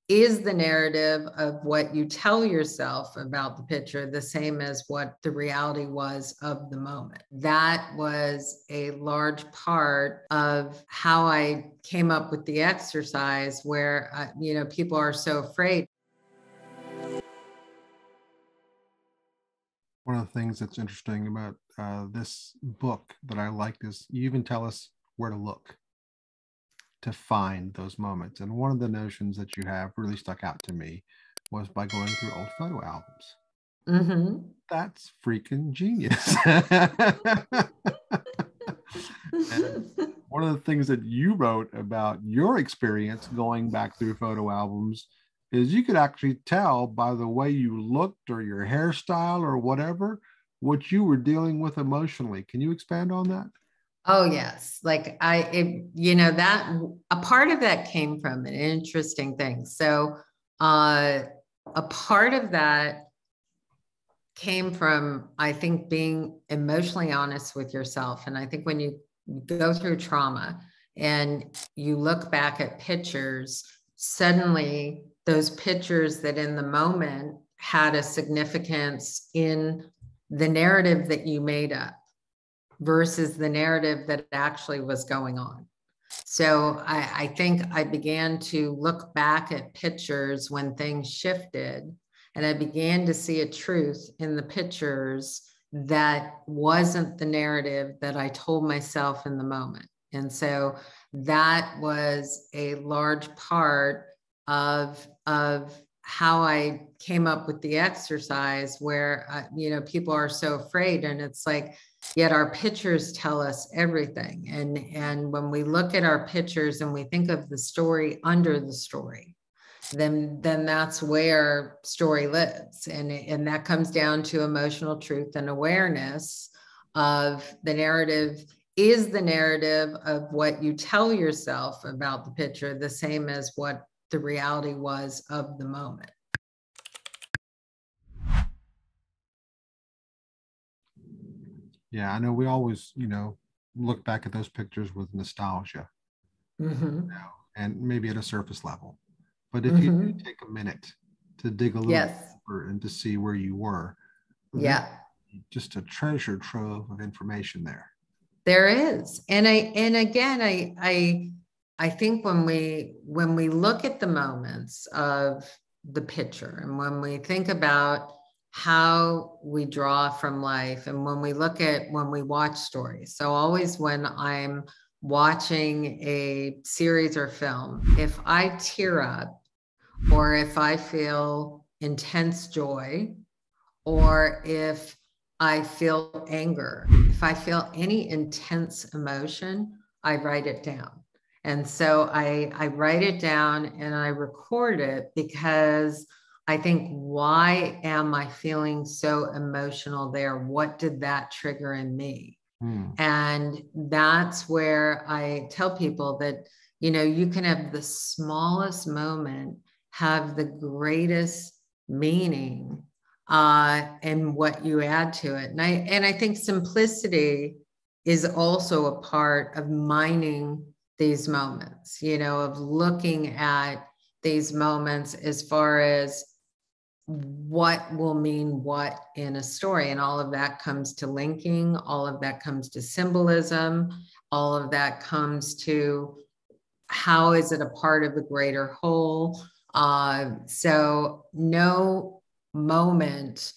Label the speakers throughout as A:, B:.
A: is the narrative of what you tell yourself about the picture the same as what the reality was of the moment. That was a large part of how I came up with the exercise where, people are so afraid.
B: One of the things that's interesting about this book that I liked is you even tell us where to look to find those moments. And one of the notions that you have really stuck out to me was by going through old photo albums.
A: Mm-hmm.
B: That's freaking genius. And one of the things that you wrote about your experience going back through photo albums is you could actually tell by the way you looked or your hairstyle or whatever what you were dealing with emotionally. Can you expand on that?
A: Oh, yes. That a part of that came from an interesting thing. So, a part of that came from, I think, being emotionally honest with yourself. And I think when you go through trauma and you look back at pictures, suddenly those pictures that in the moment had a significance in the narrative that you made up versus the narrative that actually was going on. So I think I began to look back at pictures when things shifted, and I began to see a truth in the pictures that wasn't the narrative that I told myself in the moment. And so that was a large part of how I came up with the exercise where, people are so afraid, and it's like, yet our pictures tell us everything. And when we look at our pictures and we think of the story under the story, then that's where story lives. And that comes down to emotional truth and awareness of the narrative. Is the narrative of what you tell yourself about the picture the same as what the reality was of the moment?
B: Yeah, I know we always, look back at those pictures with nostalgia,
A: Mm-hmm.
B: and maybe at a surface level. But if you do
A: Mm-hmm.
B: take a minute to dig a little
A: Yes.
B: deeper and to see where you were, there's
A: Yeah.
B: just a treasure trove of information there.
A: There is. And again, I think when we look at the moments of the picture, and when we think about how we draw from life, and when we watch stories. So always when I'm watching a series or film, if I tear up, or if I feel intense joy, or if I feel anger, if I feel any intense emotion, I write it down. And so I write it down and I record it, because I think, why am I feeling so emotional there? What did that trigger in me?
B: Hmm.
A: And that's where I tell people that, you can have the smallest moment have the greatest meaning, and what you add to it. And I think simplicity is also a part of mining these moments, of looking at these moments as far as what will mean what in a story. And all of that comes to linking, all of that comes to symbolism, all of that comes to how is it a part of the greater whole. So no moment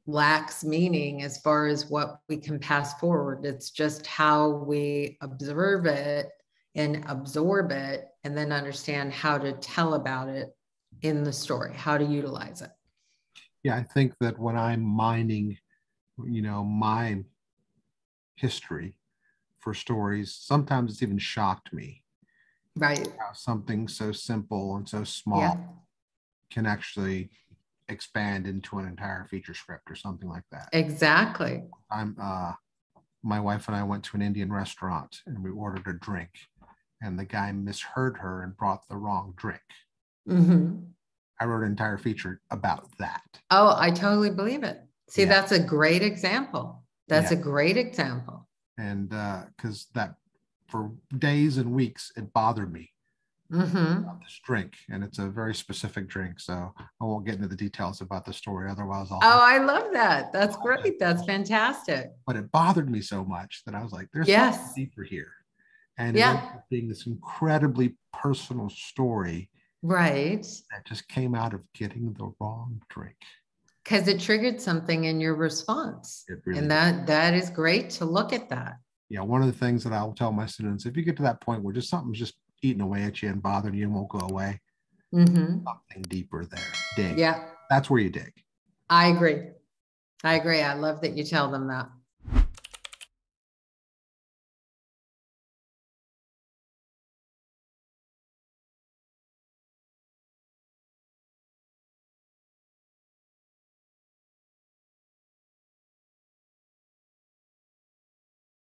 A: lacks meaning as far as what we can pass forward. It's just how we observe it and absorb it, and then understand how to tell about it in the story, how to utilize it.
B: Yeah, I think that when I'm mining, my history for stories, sometimes it's even shocked me
A: Right.
B: how something so simple and so
A: Yeah.
B: small can actually expand into an entire feature script or something like that.
A: Exactly.
B: I'm My wife and I went to an Indian restaurant and we ordered a drink, and the guy misheard her and brought the wrong drink.
A: Mm-hmm.
B: I wrote an entire feature about that.
A: Oh, I totally believe it. See,
B: Yeah,
A: that's a great example. That's
B: yeah,
A: a great example.
B: and because that for days and weeks it bothered me
A: Mm-hmm.
B: this drink, and it's a very specific drink. So I won't get into the details about the story. Otherwise, I'll
A: Oh,
B: have
A: I love that. That's
B: to.
A: great. That's fantastic.
B: But it bothered me so much that I was like, there's something
A: Yes.
B: deeper here. And it ended
A: Yeah.
B: up being this incredibly personal story
A: Right.
B: that just came out of getting the wrong drink.
A: Because it triggered something in your response.
B: It really
A: And
B: did.
A: that is great to look at that.
B: Yeah, one of the things that I'll tell my students, if you get to that point where just something's just eating away at you and bothering you and won't go away,
A: Mm-hmm.
B: something deeper there. Dig.
A: Yeah,
B: That's where you dig.
A: I agree. I agree. I love that you tell them that.